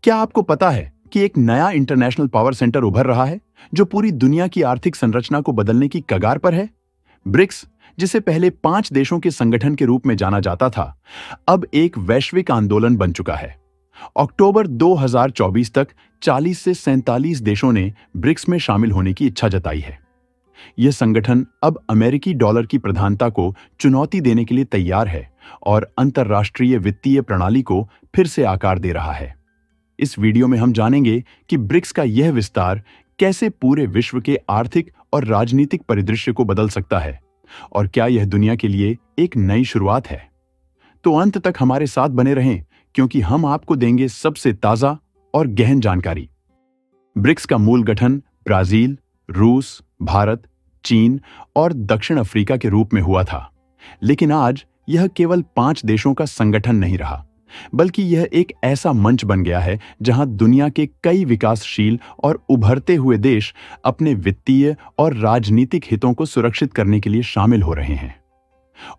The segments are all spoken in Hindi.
क्या आपको पता है कि एक नया इंटरनेशनल पावर सेंटर उभर रहा है जो पूरी दुनिया की आर्थिक संरचना को बदलने की कगार पर है? ब्रिक्स, जिसे पहले 5 देशों के संगठन के रूप में जाना जाता था, अब एक वैश्विक आंदोलन बन चुका है। अक्टूबर 2024 तक 40 से 47 देशों ने ब्रिक्स में शामिल होने की इच्छा जताई है। यह संगठन अब अमेरिकी डॉलर की प्रधानता को चुनौती देने के लिए तैयार है और अंतर्राष्ट्रीय वित्तीय प्रणाली को फिर से आकार दे रहा है। इस वीडियो में हम जानेंगे कि ब्रिक्स का यह विस्तार कैसे पूरे विश्व के आर्थिक और राजनीतिक परिदृश्य को बदल सकता है और क्या यह दुनिया के लिए एक नई शुरुआत है। तो अंत तक हमारे साथ बने रहें, क्योंकि हम आपको देंगे सबसे ताजा और गहन जानकारी। ब्रिक्स का मूल गठन ब्राजील, रूस, भारत, चीन और दक्षिण अफ्रीका के रूप में हुआ था, लेकिन आज यह केवल 5 देशों का संगठन नहीं रहा, बल्कि यह एक ऐसा मंच बन गया है जहां दुनिया के कई विकासशील और उभरते हुए देश अपने वित्तीय और राजनीतिक हितों को सुरक्षित करने के लिए शामिल हो रहे हैं।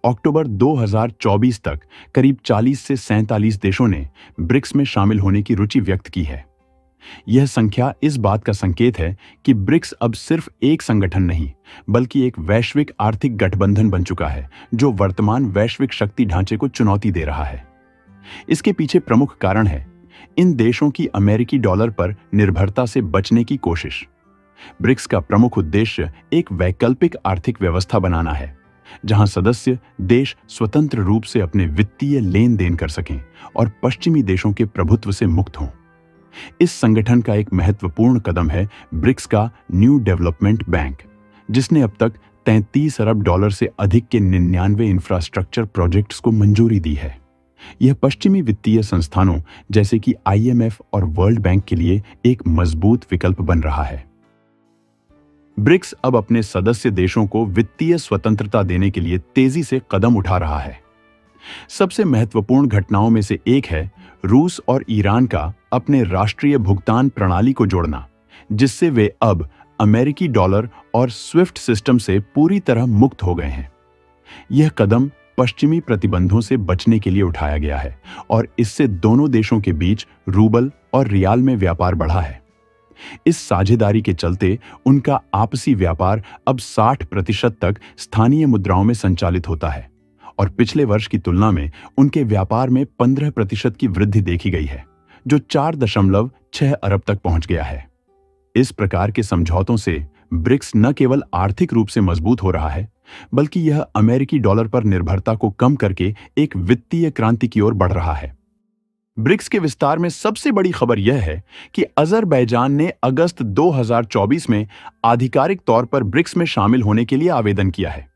अक्टूबर 2024 तक करीब 40 से 47 देशों ने ब्रिक्स में शामिल होने की रुचि व्यक्त की है। यह संख्या इस बात का संकेत है कि ब्रिक्स अब सिर्फ एक संगठन नहीं, बल्कि एक वैश्विक आर्थिक गठबंधन बन चुका है जो वर्तमान वैश्विक शक्ति ढांचे को चुनौती दे रहा है। इसके पीछे प्रमुख कारण है इन देशों की अमेरिकी डॉलर पर निर्भरता से बचने की कोशिश। ब्रिक्स का प्रमुख उद्देश्य एक वैकल्पिक आर्थिक व्यवस्था बनाना है, जहां सदस्य देश स्वतंत्र रूप से अपने वित्तीय लेन देन कर सकें और पश्चिमी देशों के प्रभुत्व से मुक्त हों। इस संगठन का एक महत्वपूर्ण कदम है ब्रिक्स का न्यू डेवलपमेंट बैंक, जिसने अब तक 33 अरब डॉलर से अधिक के 99 इंफ्रास्ट्रक्चर प्रोजेक्ट्स को मंजूरी दी है। यह पश्चिमी वित्तीय संस्थानों जैसे कि IMF और वर्ल्ड बैंक के लिए एक मजबूत विकल्प बन रहा है। ब्रिक्स अब अपने सदस्य देशों को वित्तीय स्वतंत्रता देने के लिए तेजी से कदम उठा रहा है। सबसे महत्वपूर्ण घटनाओं में से एक है रूस और ईरान का अपने राष्ट्रीय भुगतान प्रणाली को जोड़ना, जिससे वे अब अमेरिकी डॉलर और स्विफ्ट सिस्टम से पूरी तरह मुक्त हो गए हैं। यह कदम पश्चिमी प्रतिबंधों से बचने के लिए उठाया गया है और इससे दोनों देशों के बीच रूबल और रियाल में व्यापार बढ़ा है। इस साझेदारी के चलते उनका आपसी व्यापार अब 60% तक स्थानीय मुद्राओं में संचालित होता है और पिछले वर्ष की तुलना में उनके व्यापार में 15% की वृद्धि देखी गई है, जो 4.6 अरब तक पहुंच गया है। इस प्रकार के समझौतों से ब्रिक्स न केवल आर्थिक रूप से मजबूत हो रहा है, बल्कि यह अमेरिकी डॉलर पर निर्भरता को कम करके एक वित्तीय क्रांति की ओर बढ़ रहा है। ब्रिक्स के विस्तार में सबसे बड़ी खबर यह है कि अजरबैजान ने अगस्त 2024 में आधिकारिक तौर पर ब्रिक्स में शामिल होने के लिए आवेदन किया है।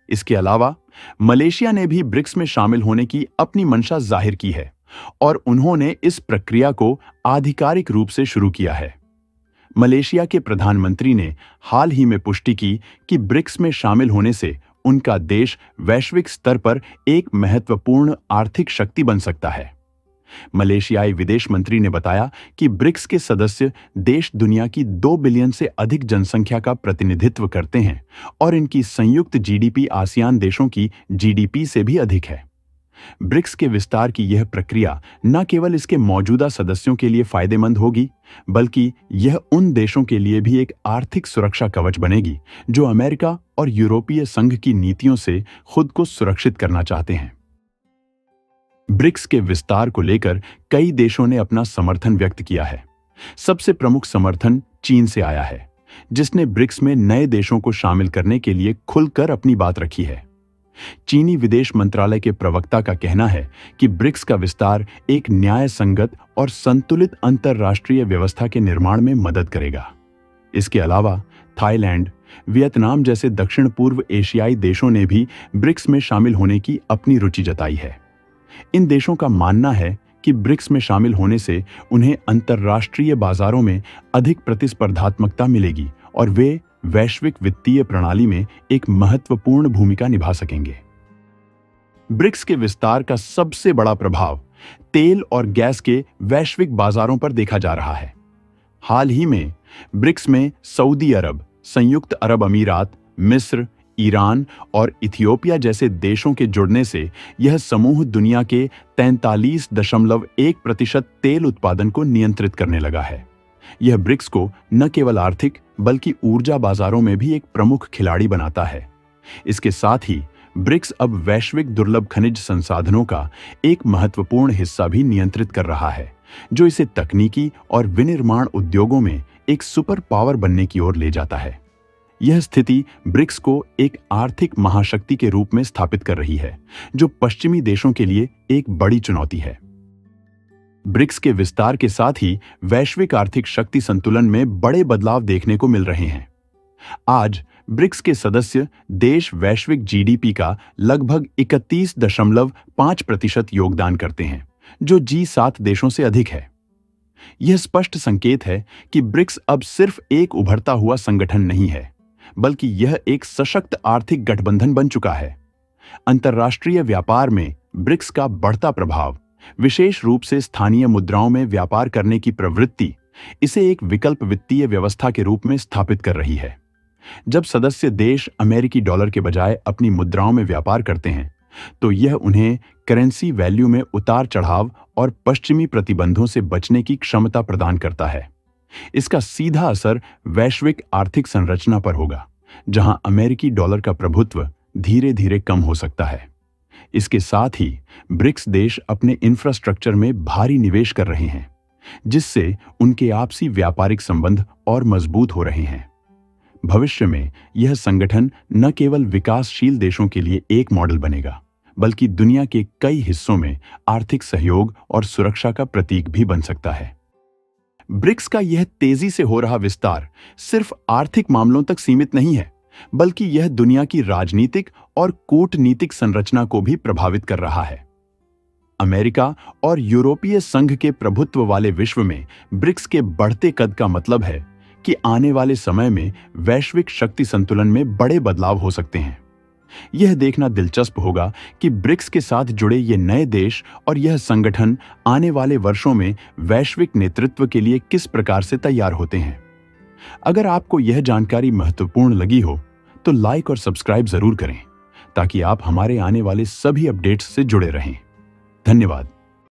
इसके अलावा मलेशिया ने भी ब्रिक्स में शामिल होने की अपनी मंशा जाहिर की है और उन्होंने इस प्रक्रिया को आधिकारिक रूप से शुरू किया है। मलेशिया के प्रधानमंत्री ने हाल ही में पुष्टि की कि ब्रिक्स में शामिल होने से उनका देश वैश्विक स्तर पर एक महत्वपूर्ण आर्थिक शक्ति बन सकता है। मलेशियाई विदेश मंत्री ने बताया कि ब्रिक्स के सदस्य देश दुनिया की 2 बिलियन से अधिक जनसंख्या का प्रतिनिधित्व करते हैं और इनकी संयुक्त GDP आसियान देशों की GDP से भी अधिक है। ब्रिक्स के विस्तार की यह प्रक्रिया न केवल इसके मौजूदा सदस्यों के लिए फायदेमंद होगी, बल्कि यह उन देशों के लिए भी एक आर्थिक सुरक्षा कवच बनेगी जो अमेरिका और यूरोपीय संघ की नीतियों से खुद को सुरक्षित करना चाहते हैं। ब्रिक्स के विस्तार को लेकर कई देशों ने अपना समर्थन व्यक्त किया है। सबसे प्रमुख समर्थन चीन से आया है, जिसने ब्रिक्स में नए देशों को शामिल करने के लिए खुलकर अपनी बात रखी है। चीनी विदेश मंत्रालय के प्रवक्ता का कहना है कि ब्रिक्स का विस्तार एक न्याय संगत और संतुलित अंतर्राष्ट्रीय व्यवस्था के निर्माण में मदद करेगा। इसके अलावा थाईलैंड, वियतनाम जैसे दक्षिण पूर्व एशियाई देशों ने भी ब्रिक्स में शामिल होने की अपनी रुचि जताई है। इन देशों का मानना है कि ब्रिक्स में शामिल होने से उन्हें अंतर्राष्ट्रीय बाजारों में अधिक प्रतिस्पर्धात्मकता मिलेगी और वे वैश्विक वित्तीय प्रणाली में एक महत्वपूर्ण भूमिका निभा सकेंगे। ब्रिक्स के विस्तार का सबसे बड़ा प्रभाव तेल और गैस के वैश्विक बाजारों पर देखा जा रहा है। हाल ही में ब्रिक्स में सऊदी अरब, संयुक्त अरब अमीरात, मिस्र, ईरान और इथियोपिया जैसे देशों के जुड़ने से यह समूह दुनिया के 43.1% तेल उत्पादन को नियंत्रित करने लगा है। यह ब्रिक्स को न केवल आर्थिक बल्कि ऊर्जा बाजारों में भी एक प्रमुख खिलाड़ी बनाता है। इसके साथ ही ब्रिक्स अब वैश्विक दुर्लभ खनिज संसाधनों का एक महत्वपूर्ण हिस्सा भी नियंत्रित कर रहा है, जो इसे तकनीकी और विनिर्माण उद्योगों में एक सुपर पावर बनने की ओर ले जाता है। यह स्थिति ब्रिक्स को एक आर्थिक महाशक्ति के रूप में स्थापित कर रही है, जो पश्चिमी देशों के लिए एक बड़ी चुनौती है। ब्रिक्स के विस्तार के साथ ही वैश्विक आर्थिक शक्ति संतुलन में बड़े बदलाव देखने को मिल रहे हैं। आज ब्रिक्स के सदस्य देश वैश्विक जीडीपी का लगभग 31.5% योगदान करते हैं, जो G7 देशों से अधिक है। यह स्पष्ट संकेत है कि ब्रिक्स अब सिर्फ एक उभरता हुआ संगठन नहीं है, बल्कि यह एक सशक्त आर्थिक गठबंधन बन चुका है। अंतर्राष्ट्रीय व्यापार में ब्रिक्स का बढ़ता प्रभाव, विशेष रूप से स्थानीय मुद्राओं में व्यापार करने की प्रवृत्ति, इसे एक विकल्प वित्तीय व्यवस्था के रूप में स्थापित कर रही है। जब सदस्य देश अमेरिकी डॉलर के बजाय अपनी मुद्राओं में व्यापार करते हैं, तो यह उन्हें करेंसी वैल्यू में उतार चढ़ाव और पश्चिमी प्रतिबंधों से बचने की क्षमता प्रदान करता है। इसका सीधा असर वैश्विक आर्थिक संरचना पर होगा, जहां अमेरिकी डॉलर का प्रभुत्व धीरे धीरे कम हो सकता है। इसके साथ ही ब्रिक्स देश अपने इंफ्रास्ट्रक्चर में भारी निवेश कर रहे हैं, जिससे उनके आपसी व्यापारिक संबंध और मजबूत हो रहे हैं। भविष्य में यह संगठन न केवल विकासशील देशों के लिए एक मॉडल बनेगा, बल्कि दुनिया के कई हिस्सों में आर्थिक सहयोग और सुरक्षा का प्रतीक भी बन सकता है। ब्रिक्स का यह तेजी से हो रहा विस्तार सिर्फ आर्थिक मामलों तक सीमित नहीं है, बल्कि यह दुनिया की राजनीतिक और कूटनीतिक संरचना को भी प्रभावित कर रहा है। अमेरिका और यूरोपीय संघ के प्रभुत्व वाले विश्व में ब्रिक्स के बढ़ते कद का मतलब है कि आने वाले समय में वैश्विक शक्ति संतुलन में बड़े बदलाव हो सकते हैं। यह देखना दिलचस्प होगा कि ब्रिक्स के साथ जुड़े ये नए देश और यह संगठन आने वाले वर्षों में वैश्विक नेतृत्व के लिए किस प्रकार से तैयार होते हैं। अगर आपको यह जानकारी महत्वपूर्ण लगी हो, तो लाइक और सब्सक्राइब जरूर करें, ताकि आप हमारे आने वाले सभी अपडेट्स से जुड़े रहें। धन्यवाद।